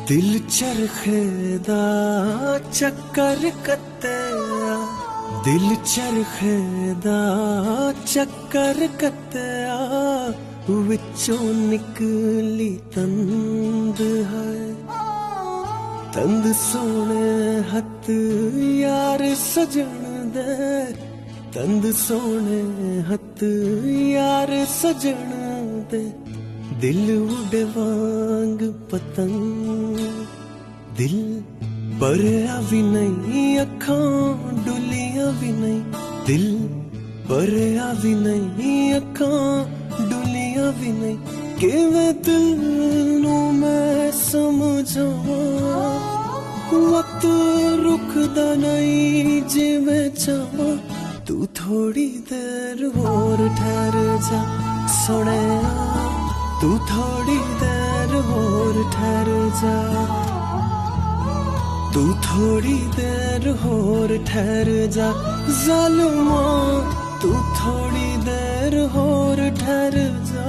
दिल चरखे दा चक्कर कत्तेआ दिल चरखे दा चक्कर कत्तेआ विचों निकली तंद है तंद सोने हथ यार सजन दे तंद सोने हथ यार सजन दे दिल उड़े वांग पतंग दिल भरिया भी नहीं अखां डुलिया भी नहीं दिल भरिया भी नहीं अखां डुलिया भी नहीं किवें दिल नू मैं समझावां वक्त रुकदा नहीं जिवें चाहां तू थोड़ी देर होर ठहर जा सोहणिया तू थोड़ी देर होर ठहर जा तू थोड़ी देर होर ठहर जा ज़ालिमा तू थोड़ी देर होर ठहर जा।